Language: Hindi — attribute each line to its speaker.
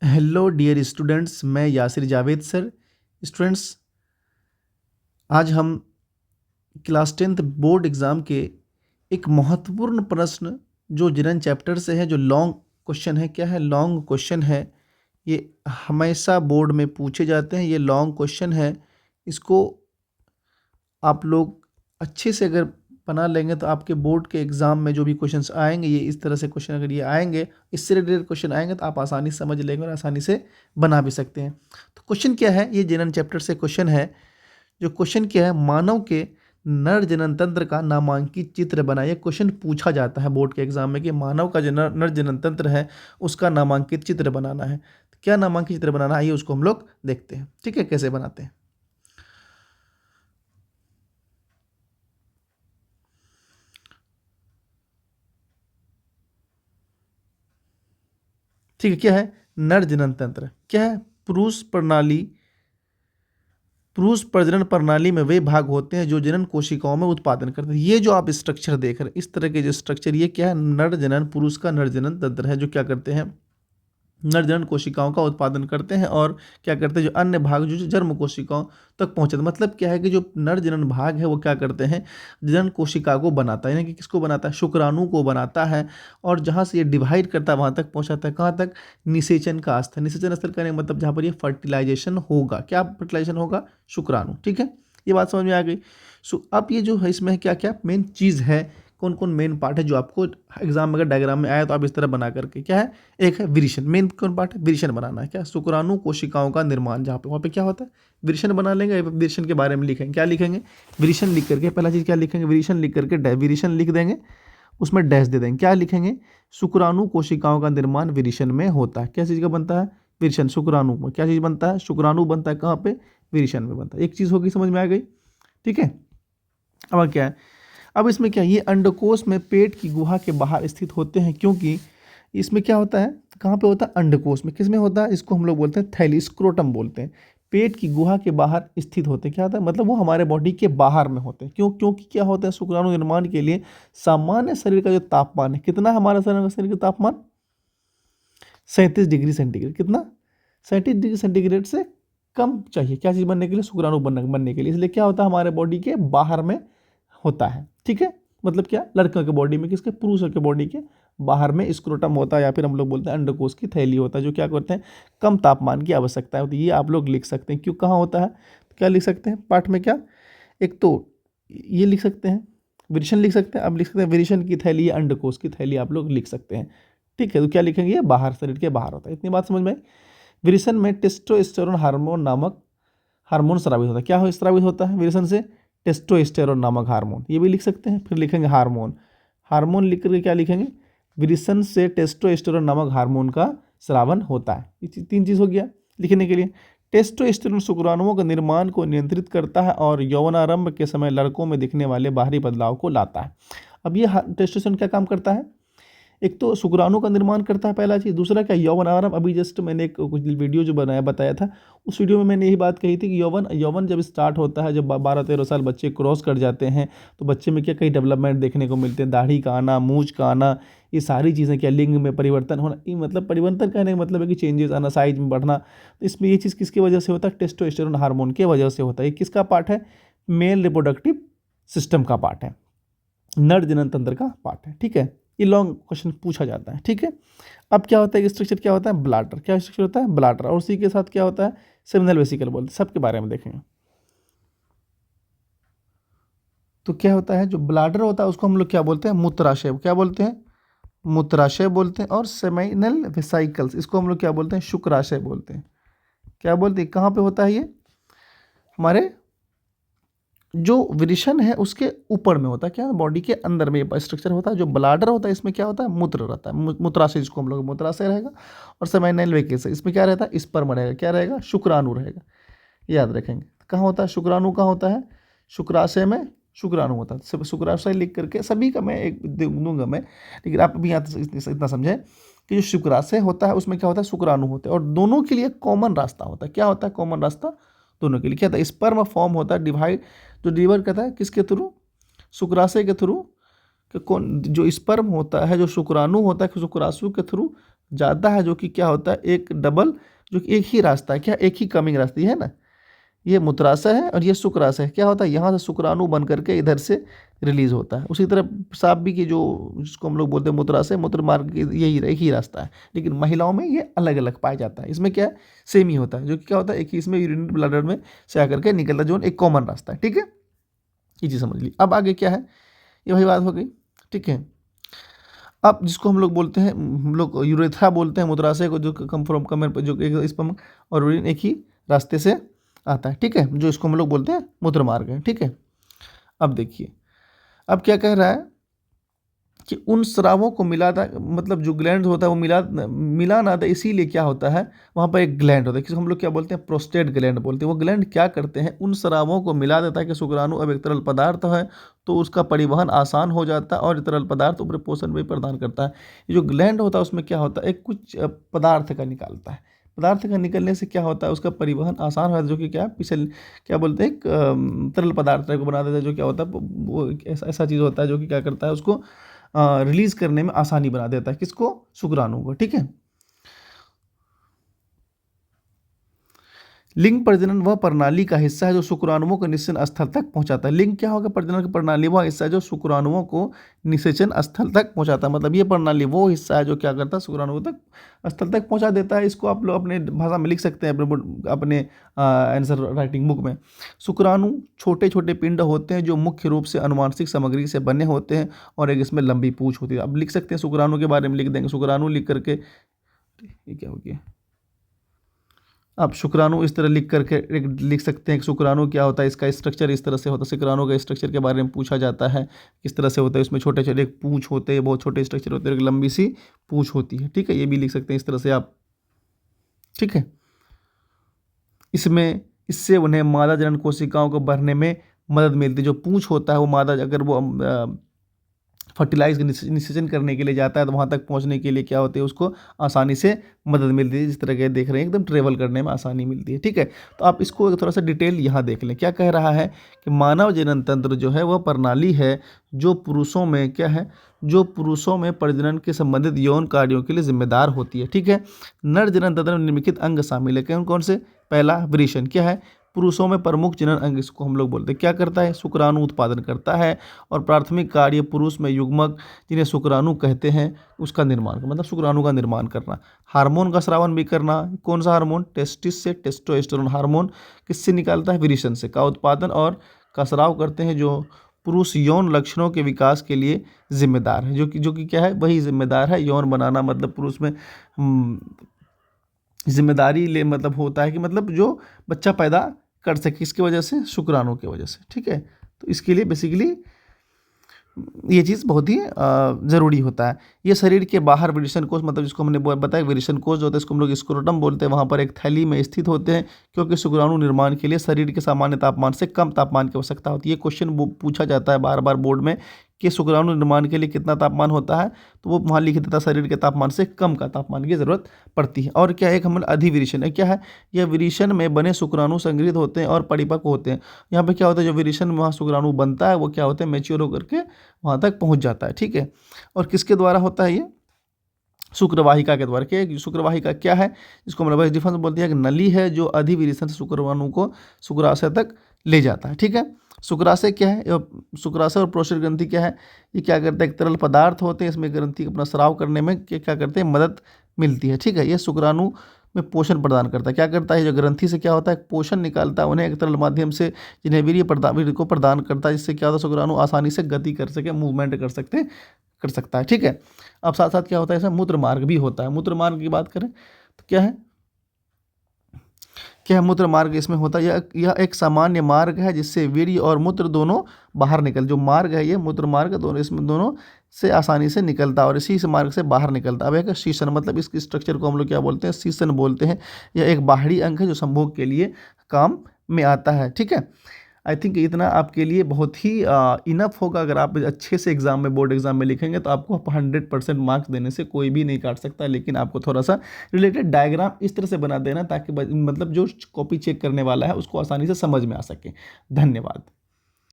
Speaker 1: हेलो डियर स्टूडेंट्स, मैं यासिर जावेद सर। स्टूडेंट्स, आज हम क्लास 10th बोर्ड एग्ज़ाम के एक महत्वपूर्ण प्रश्न जो जिरन चैप्टर से है, जो लॉन्ग क्वेश्चन है। क्या है? लॉन्ग क्वेश्चन है। ये हमेशा बोर्ड में पूछे जाते हैं। ये लॉन्ग क्वेश्चन है। इसको आप लोग अच्छे से अगर बना लेंगे तो आपके बोर्ड के एग्ज़ाम में जो भी क्वेश्चंस आएंगे, ये इस तरह से क्वेश्चन अगर ये आएंगे, इससे रिलेटेड क्वेश्चन आएंगे तो आप आसानी से समझ लेंगे और आसानी से बना भी सकते हैं। तो क्वेश्चन क्या है? ये जनन चैप्टर से क्वेश्चन है। जो क्वेश्चन क्या है, मानव के नर जनन तंत्र का नामांकित चित्र बनाइए। क्वेश्चन पूछा जाता है बोर्ड के एग्जाम में कि मानव का जो नर जनन तंत्र है उसका नामांकित चित्र बनाना है। तो क्या नामांकित चित्र बनाना है, आइए उसको हम लोग देखते हैं। ठीक है, कैसे बनाते हैं। ठीक है, क्या है? नर जनन तंत्र क्या है? पुरुष प्रणाली, पुरुष प्रजनन प्रणाली में वे भाग होते हैं जो जनन कोशिकाओं में उत्पादन करते हैं। ये जो आप स्ट्रक्चर देख रहे हैं, इस तरह के जो स्ट्रक्चर, ये क्या है? नर जनन, पुरुष का नर जनन तंत्र है, जो क्या करते हैं? नर जनन कोशिकाओं का उत्पादन करते हैं। और क्या करते हैं? जो अन्य भाग जो जन्म कोशिकाओं तक पहुंचते हैं। मतलब क्या है कि जो नर जनन भाग है वो क्या करते हैं? जनन कोशिका को बनाता है, यानी कि किसको बनाता है? शुक्राणु को बनाता है। और जहां से ये डिवाइड करता है वहां तक पहुंचाता है। कहां तक? निषेचन का स्थल। निषेचन स्थल कहने का मतलब जहां पर ये फर्टिलाइजेशन होगा। क्या फर्टिलाइजेशन होगा? शुक्राणु। ठीक है, ये बात समझ में आ गई। सो अब ये जो है, इसमें क्या क्या मेन चीज़ है, कौन कौन मेन पार्ट है जो आपको एग्जाम में अगर डायग्राम में आया तो आप इस तरह बना करके, क्या है? एक है विरिशन। मेन कौन पार्ट है? विरिशन बनाना है। क्या? शुक्राणु कोशिकाओं का निर्माण, जहाँ पे वहाँ पे क्या होता है? विरिशन बना लेंगे। विरिशन के बारे में लिखेंगे। क्या लिखेंगे? विरिशन लिख करके पहला चीज़ क्या लिखेंगे? विरिशन लिख करके विरिशन लिख देंगे, उसमें डैश दे देंगे। क्या लिखेंगे? शुक्राणु कोशिकाओं का निर्माण विरिशन में होता है। क्या चीज़ का बनता है? विरिशन। शुक्राणु में क्या चीज़ बनता है? शुक्राणु बनता है। कहाँ पे? विरिशन में बनता है। एक चीज़ होगी, समझ में आ गई। ठीक है, अब क्या है? अब इसमें क्या, ये अंडकोश में पेट की गुहा के बाहर स्थित होते हैं, क्योंकि इसमें क्या होता है? कहाँ पे होता है? अंडकोश में। किस में होता है? इसको हम लोग बोलते हैं थैली, स्क्रोटम बोलते हैं। पेट की गुहा के बाहर स्थित होते हैं। क्या होता है? मतलब वो हमारे बॉडी के बाहर में होते हैं। क्यों? क्योंकि क्या होता है? शुक्राणु निर्माण के लिए सामान्य शरीर का जो तापमान है, कितना हमारा शरीर का तापमान? 37 डिग्री सेंटीग्रेड। कितना? 37 डिग्री सेंटीग्रेड से कम चाहिए। क्या चीज़ बनने के लिए? शुक्राणु बनने के लिए। इसलिए क्या होता है? हमारे बॉडी के बाहर में होता है। ठीक है, मतलब क्या? लड़कियों के बॉडी में, किसके? पुरुषों के बॉडी के बाहर में स्क्रोटम होता है, या फिर हम लोग बोलते हैं अंडकोश की थैली होता है, जो क्या करते हैं? कम तापमान की आवश्यकता होती है। ये आप लोग लिख सकते हैं। क्यों? कहाँ होता है? तो क्या लिख सकते हैं पाठ में? क्या एक तो ये लिख सकते हैं, विरिशन लिख सकते हैं। अब लिख सकते हैं विरिशन की थैली या अंडकोश की थैली, आप लोग लिख सकते हैं। ठीक है, तो क्या लिखेंगे? ये बाहर, शरीर के बाहर होता है। इतनी बात समझ में आई। विरिशन में टेस्टोस्टेरोन हार्मोन नामक हार्मोन स्रावित होता है। क्या हो स्रावित होता है विरिशन से? टेस्टोस्टेरोन नामक हार्मोन। ये भी लिख सकते हैं। फिर लिखेंगे हार्मोन। हार्मोन लिख करके क्या लिखेंगे? विरिशन से टेस्टोस्टेरोन नामक हार्मोन का स्रावन होता है। ये तीन चीज़ हो गया लिखने के लिए। टेस्टोस्टेरोन शुक्राणुओं के निर्माण को नियंत्रित करता है और यौवनारंभ के समय लड़कों में दिखने वाले बाहरी बदलाव को लाता है। अब ये टेस्टोस्टेरोन क्या काम करता है? एक तो शुक्राणु का निर्माण करता है, पहला चीज़। दूसरा क्या? यौवन आरंभ। अभी जस्ट मैंने एक कुछ वीडियो जो बताया था, उस वीडियो में मैंने यही बात कही थी कि यौवन यौवन जब स्टार्ट होता है, जब 12-13 साल बच्चे क्रॉस कर जाते हैं, तो बच्चे में क्या कई डेवलपमेंट देखने को मिलते हैं। दाढ़ी का आना, मूंछ का आना, ये सारी चीज़ें, क्या लिंग में परिवर्तन होना, ये मतलब परिवर्तन कहने का मतलब है कि चेंजेस आना, साइज में बढ़ना। तो इसमें ये चीज़ किसकी वजह से होता है? टेस्टोस्टेरोन हार्मोन की वजह से होता है। ये किसका पार्ट है? मेल रिप्रोडक्टिव सिस्टम का पार्ट है, नर जनन तंत्र का पार्ट है। ठीक है, ये लॉन्ग क्वेश्चन पूछा जाता है। ठीक है, अब क्या होता है? स्ट्रक्चर क्या होता है? ब्लाडर। क्या स्ट्रक्चर होता है? ब्लाडर। और उसी के साथ क्या होता है? सेमिनल वेसिकल बोलते हैं। सबके बारे में देखेंगे। तो क्या होता है? जो ब्लाडर होता है उसको हम लोग क्या बोलते हैं? मूत्राशय। क्या बोलते हैं? मूत्राशय बोलते हैं। और सेमिनल वेसिकल्स, इसको हम लोग क्या बोलते हैं? शुक्राशय बोलते हैं। क्या बोलते हैं? कहाँ पे होता है ये? हमारे जो विरिशन है उसके ऊपर में होता है। क्या? बॉडी के अंदर में ये स्ट्रक्चर होता है। जो ब्लाडर होता है इसमें क्या होता है? मूत्र रहता है। मूत्राशय, जिसको हम लोग मूत्राशय रहेगा। और सेमिनल वेसिकल्स, इसमें क्या रहता है? स्पर्म रहेगा। क्या रहेगा? शुक्राणु रहेगा। याद रखेंगे। कहाँ होता है शुक्राणु? कहाँ होता है? शुक्राशय में शुक्राणु होता है। सब शुक्राशय लिख करके, सभी का मैं एक दूंगा मैं, लेकिन आप अभी यहाँ इतना समझें कि जो शुक्राशय होता है उसमें क्या होता है? शुक्राणु होते हैं। और दोनों के लिए कॉमन रास्ता होता है। क्या होता है? कॉमन रास्ता दोनों के लिए। क्या होता है? स्पर्म फॉर्म होता है, डिवाइड, जो डिलीवर करता है किसके थ्रू? शुक्राशय के थ्रू। कि कौन? जो स्पर्म होता है, जो शुक्राणु होता है, शुक्राशु के थ्रू जाता है, जो कि क्या होता है एक डबल, जो कि एक ही रास्ता है, क्या एक ही कमिंग रास्ता है ना, ये मूत्राशय है और ये शुक्राशय है। क्या होता है यहाँ से शुक्राणु बन करके इधर से रिलीज होता है। उसी तरह पेशाब भी की जो जिसको हम लोग बोलते हैं मूत्राशय, मूत्र मार्ग यही एक ही रास्ता है, लेकिन महिलाओं में ये अलग अलग पाया जाता है। इसमें क्या है सेम ही होता है, जो कि क्या होता है एक ही इसमें यूरिनरी ब्लैडर में से आकर के निकलता है, जो एक कॉमन रास्ता है। ठीक है, ये चीज़ समझ ली। अब आगे क्या है, ये वही बात हो गई। ठीक है, अब जिसको हम लोग बोलते हैं, हम लोग यूरेथ्रा बोलते हैं मूत्राशय को, जो कम फ्रॉम कमर पर जो एक स्पर्म और यूरिन एक ही रास्ते से आता है। ठीक है, जो इसको हम लोग बोलते हैं मूत्र मार्ग है। ठीक है, अब देखिए अब क्या कह रहा है कि उन स्रावों को मिलाता, मतलब जो ग्लैंड होता है वो मिला ना था, इसीलिए क्या होता है वहाँ पर एक ग्लैंड होता है, किसको हम लोग क्या बोलते हैं प्रोस्टेट ग्लैंड बोलते हैं। वो ग्लैंड क्या करते हैं, उन स्रावों को मिला देता है कि शुक्राणु अब एक तरल पदार्थ है तो उसका परिवहन आसान हो जाता है और तरल पदार्थ ऊपर पोषण भी प्रदान करता है। ये जो ग्लैंड होता है उसमें क्या होता है एक कुछ पदार्थ का निकालता है, पदार्थ का निकलने से क्या होता है उसका परिवहन आसान होता है, जो कि क्या पिछले क्या बोलते हैं एक तरल पदार्थ को बना देता है, जो क्या होता है वो ऐसा चीज़ होता है जो कि क्या करता है उसको रिलीज करने में आसानी बना देता है, किसको शुक्राणु को। ठीक है, लिंग प्रजनन वह प्रणाली का हिस्सा है जो शुक्राणुओं को निषेचन स्थल तक पहुंचाता है। लिंग क्या होगा, प्रजनन की प्रणाली वह हिस्सा है जो शुक्राणुओं को निषेचन स्थल तक पहुंचाता है। मतलब ये प्रणाली वो हिस्सा है जो क्या करता है शुक्राणुओं तक स्थल तक पहुंचा देता है। इसको आप लोग अपने भाषा में लिख सकते हैं अपने आंसर राइटिंग बुक में। शुक्राणु छोटे छोटे पिंड होते हैं जो मुख्य रूप से अनुवांशिक सामग्री से बने होते हैं और एक इसमें लंबी पूंछ होती है। अब लिख सकते हैं शुक्राणु के बारे में लिख देंगे, शुक्राणु लिख करके ये क्या हो गया, आप शुक्राणु इस तरह लिख करके लिख सकते हैं कि शुक्राणु क्या होता है, इसका स्ट्रक्चर इस तरह से होता है। शुक्राणु का स्ट्रक्चर के बारे में पूछा जाता है किस तरह से होता है, इसमें छोटे छोटे एक पूंछ होते हैं, बहुत छोटे स्ट्रक्चर होते हैं, एक लंबी सी पूंछ होती है। ठीक है, ये भी लिख सकते हैं इस तरह से आप। ठीक है, इसमें इससे उन्हें मादा जनन कोशिकाओं को बढ़ने में मदद मिलती है। जो पूंछ होता है वो मादा अगर वो फर्टिलाइज निषेचन करने के लिए जाता है तो वहाँ तक पहुँचने के लिए क्या होती है उसको आसानी से मदद मिलती है, जिस तरह के देख रहे हैं एकदम ट्रेवल करने में आसानी मिलती है। ठीक है, तो आप इसको थोड़ा सा डिटेल यहाँ देख लें। क्या कह रहा है कि मानव जनन तंत्र जो है वह प्रणाली है जो पुरुषों में क्या है, जो पुरुषों में प्रजनन के संबंधित यौन कार्यों के लिए जिम्मेदार होती है। ठीक है, नर जनन तंत्र में निम्नलिखित अंग शामिल है। कौन कौन से, पहला वृषण, क्या है पुरुषों में प्रमुख जनन अंग, इसको हम लोग बोलते हैं क्या करता है शुक्राणु उत्पादन करता है और प्राथमिक कार्य पुरुष में युग्मक जिन्हें शुक्राणु कहते हैं उसका निर्माण, मतलब शुक्राणु का निर्माण करना। हार्मोन का स्रावन भी करना, कौन सा हार्मोन, टेस्टिस से टेस्टोस्टेरोन हार्मोन किससे निकालता है, वृषण से, का उत्पादन और का स्राव करते हैं जो पुरुष यौन लक्षणों के विकास के लिए जिम्मेदार है, जो कि क्या है वही जिम्मेदार है यौन बनाना, मतलब पुरुष में जिम्मेदारी ले मतलब होता है कि मतलब जो बच्चा पैदा कर सके, किसकी वजह से, शुक्राणु की वजह से। ठीक है, तो इसके लिए बेसिकली ये चीज़ बहुत ही ज़रूरी होता है। ये शरीर के बाहर वृषण कोष, मतलब जिसको हमने बताया वृषण कोष जो होता है इसको हम लोग स्क्रोटम बोलते हैं, वहाँ पर एक थैली में स्थित होते हैं क्योंकि शुक्राणु निर्माण के लिए शरीर के सामान्य तापमान से कम तापमान की आवश्यकता होती है। ये क्वेश्चन पूछा जाता है बार बार बोर्ड में कि शुक्राणु निर्माण के लिए कितना तापमान होता है, तो वो वहाँ लिख देता है शरीर के तापमान से कम का तापमान की ज़रूरत पड़ती है। और क्या है, एक हम अधिवृषण है, क्या है यह वृषण में बने शुक्राणु संग्रहित होते हैं और परिपक्व होते हैं। यहाँ पे क्या होता है जो वृषण में वहाँ शुक्राणु बनता है वो क्या होता है मैच्योर होकर के वहाँ तक पहुँच जाता है। ठीक है, और किसके द्वारा होता है ये, शुक्रवाहिका के द्वारा। क्या शुक्रवाहिका क्या है, इसको हम लोग डिफरेंस बोलते हैं, एक नली है जो अधिवृषण से शुक्राणु को शुक्राशय तक ले जाता है। ठीक है, शुक्राशय क्या है, शुक्राशय और प्रोस्टेट ग्रंथि क्या है, ये क्या करता है एक तरल पदार्थ होते हैं, इसमें ग्रंथि अपना स्राव करने में क्या करते हैं मदद मिलती है। ठीक है, ये शुक्राणु में पोषण प्रदान करता है, क्या करता है जो ग्रंथि से क्या होता है पोषण निकालता है, उन्हें एक तरल माध्यम से जिन्हें वीर्य को प्रदान करता है, जिससे क्या होता है शुक्राणु आसानी से गति कर सके, मूवमेंट कर सकता है। ठीक है, अब साथ साथ क्या होता है इसमें मूत्र मार्ग भी होता है। मूत्र मार्ग की बात करें तो क्या है मूत्र मार्ग इसमें होता है, यह एक सामान्य मार्ग है जिससे वीर्य और मूत्र दोनों बाहर निकल, जो मार्ग है ये मूत्र मार्ग दोनों इसमें दोनों से आसानी से निकलता है और इसी से मार्ग से बाहर निकलता है। अब एक शीशन, मतलब इसकी स्ट्रक्चर को हम लोग क्या बोलते हैं शीशन बोलते हैं। यह एक बाहरी अंग है जो संभोग के लिए काम में आता है। ठीक है, आई थिंक इतना आपके लिए बहुत ही इनफ होगा। अगर आप अच्छे से एग्जाम में बोर्ड एग्जाम में लिखेंगे तो आपको 100% मार्क्स देने से कोई भी नहीं काट सकता, लेकिन आपको थोड़ा सा रिलेटेड डायग्राम इस तरह से बना देना ताकि मतलब जो कॉपी चेक करने वाला है उसको आसानी से समझ में आ सके। धन्यवाद।